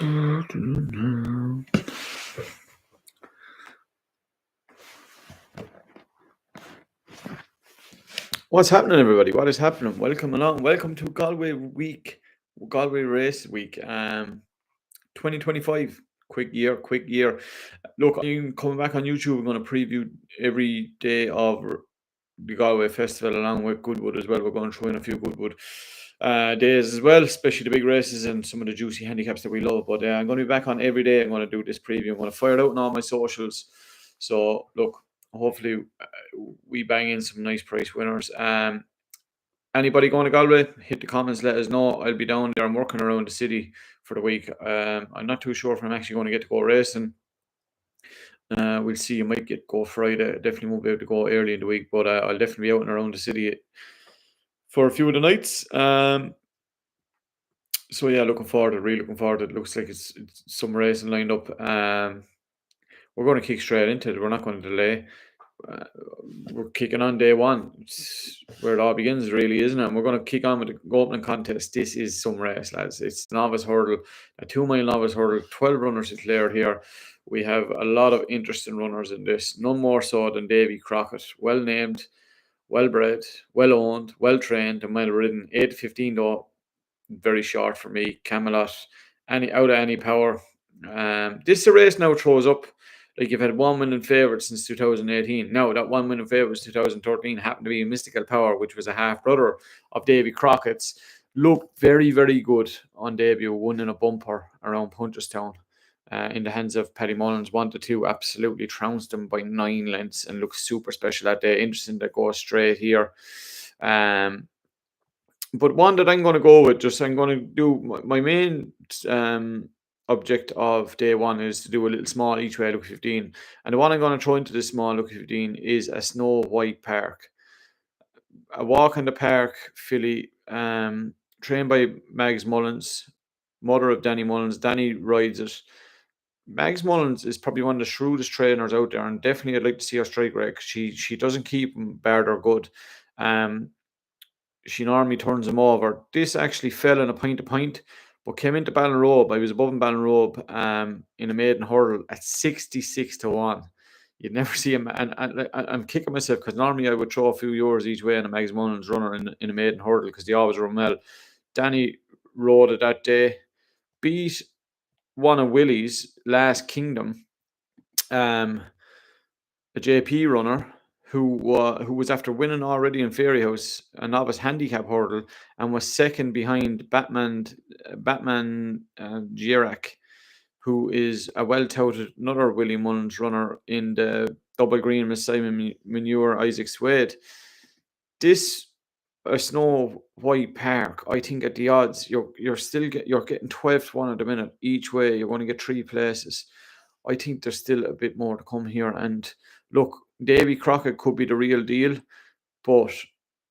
What's happening, everybody? What is happening? Welcome along. Welcome to Galway Race Week. 2025. Quick year. Look, I'm coming back on YouTube. I'm going to preview every day of the Galway Festival along with Goodwood as well. We're going to throw in a few Goodwood days as well, especially the big races and some of the juicy handicaps that we love. But I'm going to be back on every day. I'm going to do this preview. I'm going to fire it out on all my socials. So, look, hopefully we bang in some nice price winners. Anybody going to Galway, hit the comments, let us know. I'll be down there. I'm working around the city for the week. I'm not too sure if I'm actually going to get to go racing. We'll see. I might go Friday. Definitely won't be able to go early in the week, but I'll definitely be out and around the city for a few of the nights. So yeah, really looking forward. It looks like it's some racing lined up. We're going to kick straight into it. We're not going to delay. We're kicking on day one. It's where it all begins, really, isn't it? And we're going to kick on with the opening contest. This is some race, lads. It's novice hurdle, a 2 mile novice hurdle, 12 runners declared here. We have a lot of interesting runners in this, none more so than Davy Crockett. Well named, well bred, well owned, well trained, and well ridden. 8:15 though, very short for me. Camelot, out of any power. This race now throws up. Like, you've had one winning favourite since 2018. Now, that one winning favourite was 2013 happened to be Mystical Power, which was a half brother of Davy Crockett's. Looked very, very good on debut, won in a bumper around Punchestown in the hands of Paddy Mullins. 1-2, absolutely trounced him by 9 lengths and looked super special that day. Interesting to go straight here. But one that I'm going to go with, I'm going to do my main object of day one is to do a little small each way look 15, and the one I'm going to throw into this small look 15 is a Snow White Park, a walk in the park filly, trained by Mags Mullins, mother of Danny Mullins. Danny rides it. Mags Mullins is probably one of the shrewdest trainers out there, and definitely I'd like to see her strike rate. She doesn't keep them bad or good. She normally turns them over. This actually fell in a point to point, but came into Ballinrobe. I was above in Ballinrobe in a maiden hurdle at 66-1. You'd never see him. And I'm kicking myself because normally I would throw a few euros each way on a Mags Mullins runner in a maiden hurdle because they always run well. Danny rode it that day, beat one of Willie's, Last Kingdom, a JP runner who was after winning already in Fairyhouse, a novice handicap hurdle, and was second behind Batman Girac, who is a well-touted another Willie Mullins runner in the double green with Simon Manure, Isaac Swade. This a Snow White Park, I think at the odds you're getting 12-1 at the minute each way. You're going to get 3 places. I think there's still a bit more to come here. And look, Davy Crockett could be the real deal, but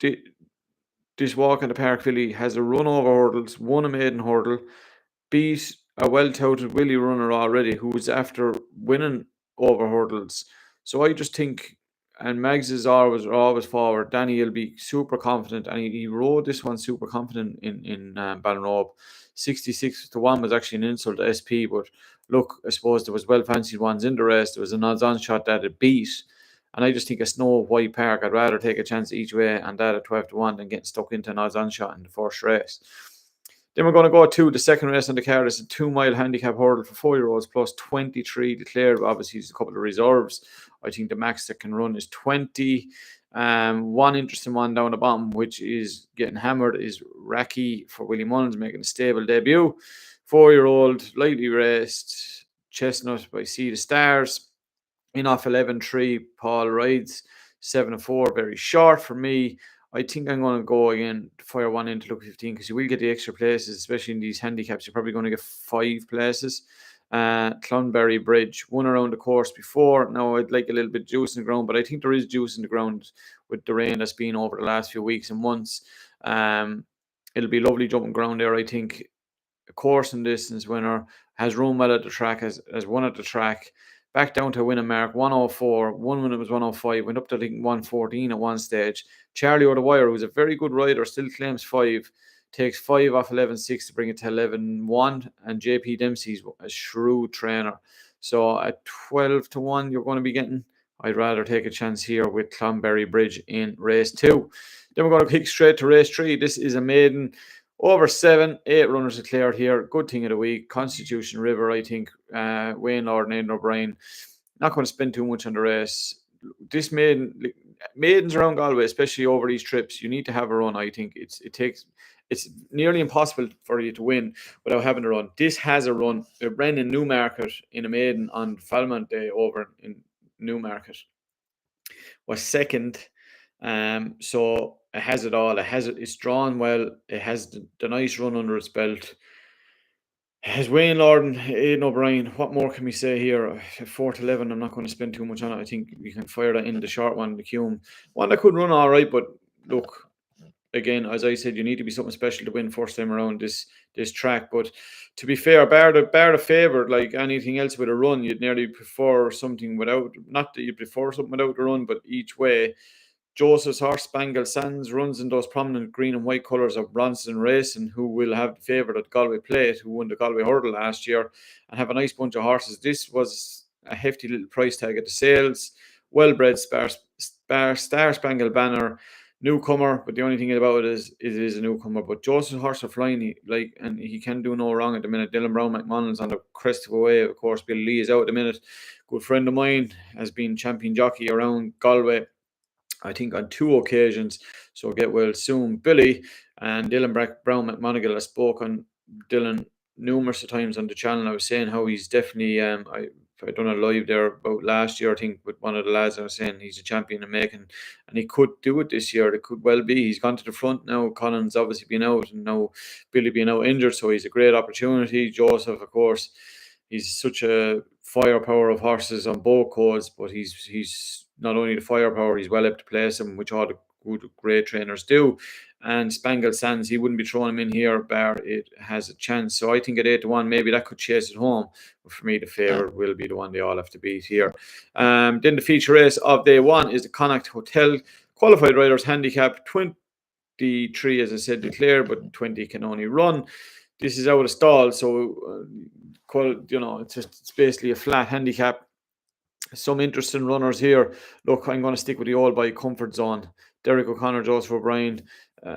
this walk in the park filly has a run over hurdles, won a maiden hurdle, beat a well-touted Willie runner already who was after winning over hurdles. So I just think, and Mags is always forward. Danny will be super confident, and he rode this one super confident in Ballinrobe. 66-1 was actually an insult to SP, but look, I suppose there was well-fancied ones in the race. There was an odds-on shot that it beat, and I just think a Snow White Park, I'd rather take a chance each way and that at 12-1 than getting stuck into an odds-on shot in the first race. Then we're going to go to the second race on the card. It's a 2 mile handicap hurdle for 4-year-olds plus 23 declared. Obviously, there's a couple of reserves. I think the max that can run is 20. One interesting one down the bottom, which is getting hammered, is Racky for Willie Mullins, making a stable debut. 4-year-old, lightly raced, Chestnut by Sea the Stars. In off 11-3, Paul rides 7-4, very short for me. I think I'm going to go again, fire one into look 15, because you will get the extra places, especially in these handicaps. You're probably going to get 5 places. Clonberry Bridge, won around the course before. Now, I'd like a little bit of juice in the ground, but I think there is juice in the ground with the rain that's been over the last few weeks and months. It'll be lovely jumping ground there, I think. A course and distance winner, has run well at the track, has won at the track. Back down to a winning mark, 104. One when it was 105, went up to I think 114 at one stage. Charlie O'Dwyer, who's a very good rider, still claims 5. takes 5 off 11.6 to bring it to 11.1. And JP Dempsey's a shrewd trainer. So at 12-1, you're going to be getting. I'd rather take a chance here with Clonberry Bridge in race 2. Then we're going to kick straight to race 3. This is a maiden over 7, 8 runners declared here. Good thing of the week. Constitution River, I think. Wayne Lord and Aidan O'Brien. Not going to spend too much on the race. This maidens around Galway, especially over these trips, you need to have a run. I think it's nearly impossible for you to win without having a run. This has a run. It ran in Newmarket in a maiden on Falmouth Day over in Newmarket. Was second. So it has it all. It's drawn well. It has the nice run under its belt. It has Wayne Lord and Aidan O'Brien. What more can we say here? 4-11. I'm not going to spend too much on it. I think we can fire that in the short one, the Cume. One that could run all right, but look, again, as I said, you need to be something special to win first time around this track. But to be fair, bar the favourite, like anything else with a run, you'd nearly prefer something without. Not that you prefer something without a run, but each way. Joseph's horse, Spangled Sands, runs in those prominent green and white colours of Bronson Racing, who will have the favourite at Galway Plate, who won the Galway Hurdle last year, and have a nice bunch of horses. This was a hefty little price tag at the sales. Well-bred Star Spangled Banner, newcomer, but the only thing about it is a newcomer. But Joseph's horse are flying, and he can do no wrong at the minute. Dylan Brown McMonaghan's on the crest of a wave. Of course, Bill Lee is out at the minute. Good friend of mine, has been champion jockey around Galway, I think on 2 occasions, so get well soon. Billy and Dylan Brown McMonaghan, I spoke on Dylan numerous times on the channel. I was saying how he's definitely, I done a live there about last year, I think, with one of the lads. I was saying he's a champion in making, and he could do it this year. It could well be. He's gone to the front now. Colin's obviously been out, and now Billy being out injured, so he's a great opportunity. Joseph, of course, he's such a firepower of horses on both codes, but he's not only the firepower, he's well able to place him, which all the good, great trainers do. And Spangled Sands, he wouldn't be throwing him in here, bar it has a chance. So I think at 8-1, maybe that could chase it home. But for me, the favourite will be the one they all have to beat here. Then the feature race of day 1 is the Connacht Hotel Qualified Riders Handicap. 23, as I said, declared, but 20 can only run. This is out of stall, so it's basically a flat handicap. Some interesting runners here. Look, I'm going to stick with the all by comfort zone. Derek O'Connor, Joseph O'Brien.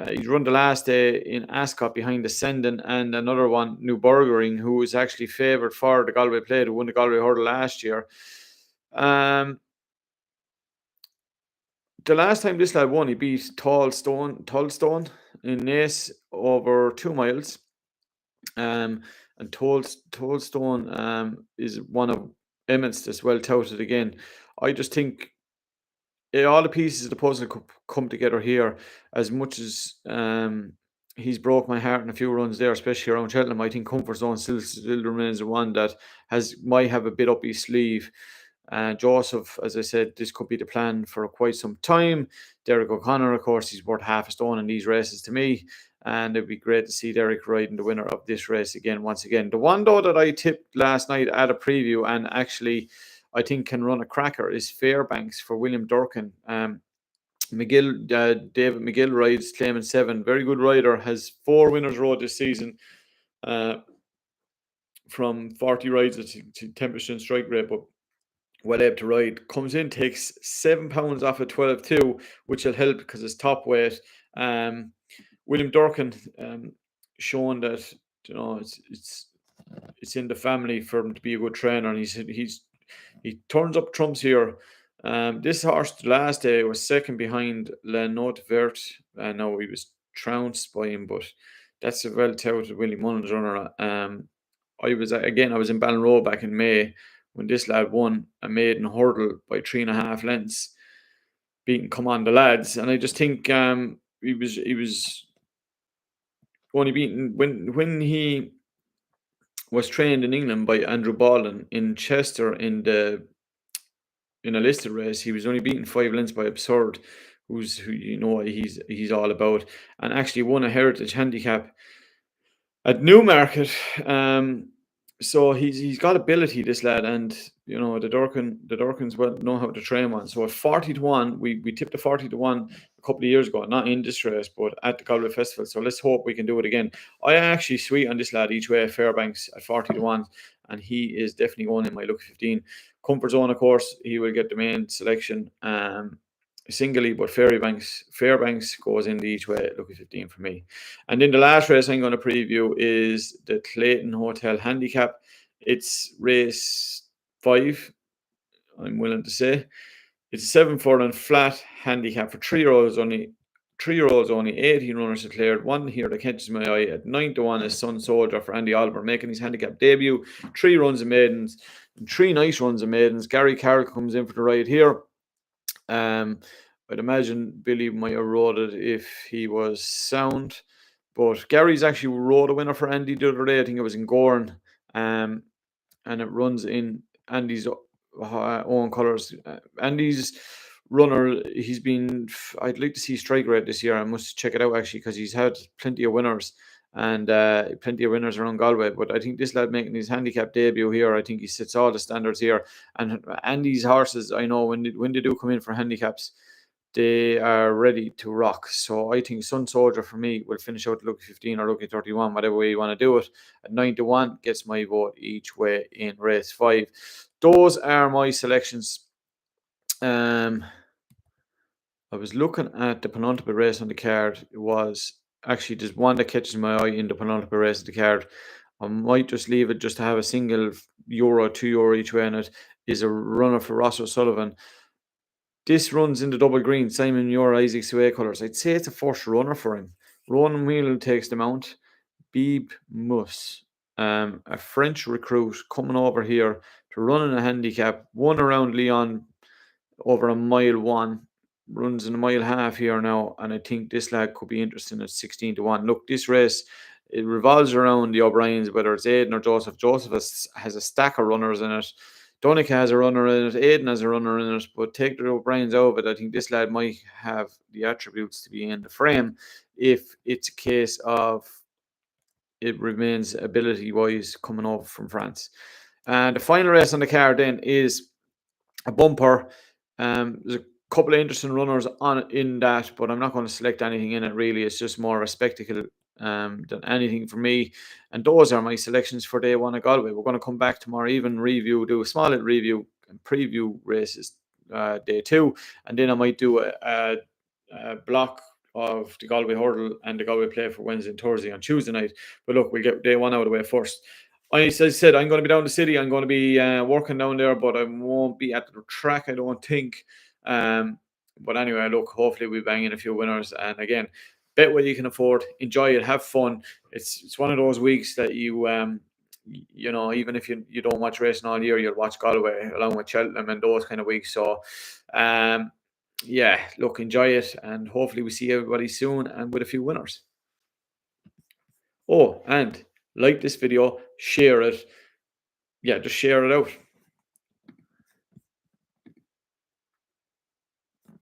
He's run the last day in Ascot behind Descendant, and another one, New Burgering, who is actually favoured for the Galway Plate, who won the Galway Hurdle last year. The last time this lad won, he beat Tullstone in Naas over 2 miles. And Tullstone is one of Emmets that's well touted again. I just think all the pieces of the puzzle could come together here. As much as he's broke my heart in a few runs there, especially around Cheltenham, I think Comfort Zone still remains the one that might have a bit up his sleeve. Joseph, as I said, this could be the plan for quite some time. Derek O'Connor, of course, he's worth half a stone in these races to me. And it'd be great to see Derek riding the winner of this race once again. The one, though, that I tipped last night at a preview and actually I think can run a cracker is Fairbanks for William Durkin. David McGill rides claiming 7. Very good rider. Has 4 winners rode this season. From 40 rides to 10% strike rate, but well able to ride. Comes in, takes 7 pounds off of 12.2, which will help because it's top weight. William Durkin shown that it's in the family for him to be a good trainer, and he turns up trumps here. This horse the last day was second behind La Note Verte. I know he was trounced by him, but that's a well touted Willie Mullins runner. I was in Ballinrobe back in May when this lad won a maiden hurdle by 3.5 lengths, beating Come On the Lads, and I just think he was only beaten when he was trained in England by Andrew Baldwin in Chester in a listed race. He was only beaten 5 lengths by Absurd, who he's all about, and actually won a Heritage Handicap at Newmarket. So he's got ability, this lad, and the Durkins well know how to train one. So at 40 to 1, we tipped a 40 to 1 a couple of years ago, not in this race, but at the Galway Festival. So let's hope we can do it again. I actually sweet on this lad each way, Fairbanks at 40 to 1, and he is definitely going in my lucky 15. Comfort Zone, of course, he will get the main selection singly, but Fairbanks goes in the each way lucky 15 for me. And then the last race I'm going to preview is the Clayton Hotel Handicap. It's race 5, I'm willing to say. It's a 7 furlong flat handicap for 3-year-olds only. 3-year-olds only, 18 runners declared. One here that catches my eye at 9 to 1 is Sun Soldier for Andy Oliver, making his handicap debut. 3 runs of maidens and 3 nice runs of maidens. Gary Carroll comes in for the ride here. I'd imagine Billy might have rode it if he was sound, but Gary's actually rode a winner for Andy the other day. I think it was in Gorn, and it runs in Andy's own colours. Andy's runner, I'd like to see strike rate this year. I must check it out actually, because he's had plenty of winners and plenty of winners around Galway. But I think this lad making his handicap debut here, I think he sets all the standards here. And Andy's horses, I know when they do come in for handicaps, they are ready to rock. So I think Sun Soldier for me will finish out lucky 15 or lucky 31, whatever way you want to do it. At 9 to 1 gets my vote each way in race 5. Those are my selections. I was looking at the penultimate race on the card. It was actually there's one that catches my eye in the penultimate race of the card. I might just leave it just to have a single euro, €2 each way in it. Is a runner for Ross O'Sullivan. This runs in the double green, Simon Muir, Isaac Sway colours. I'd say it's a first runner for him. Ronan Whelan takes the mount. Beeb Mus, a French recruit coming over here to run in a handicap. Won around Lyon over a mile 1. Runs in a mile half here now, and I think this lad could be interesting at 16 to 1. Look, this race, it revolves around the O'Briens, whether it's Aidan or Joseph. Joseph has a stack of runners in it. Donica has a runner in it. Aidan has a runner in it. But take the O'Briens out of it, I think this lad might have the attributes to be in the frame if it's a case of it remains ability-wise coming over from France. And the final race on the card then is a bumper. There's a couple of interesting runners in that, but I'm not going to select anything in it really. It's just more of a spectacle than anything for me. And those are my selections for day 1 of Galway. We're going to come back tomorrow evening, do a small little review and preview races day 2, and then I might do a block of the Galway Hurdle and the Galway Play for Wednesday and Thursday on Tuesday night. But look, we'll get day 1 out of the way first. As I said, I'm going to be down the city. I'm going to be working down there, but I won't be at the track, I don't think. But anyway, look, hopefully we bang in a few winners. And again, bet what you can afford, enjoy it, have fun. It's one of those weeks that you even if you don't watch racing all year, you'll watch Galway along with Cheltenham and those kind of weeks. So yeah, look, enjoy it, and hopefully we see everybody soon and with a few winners. Oh, and like this video, share it. Yeah, just share it out.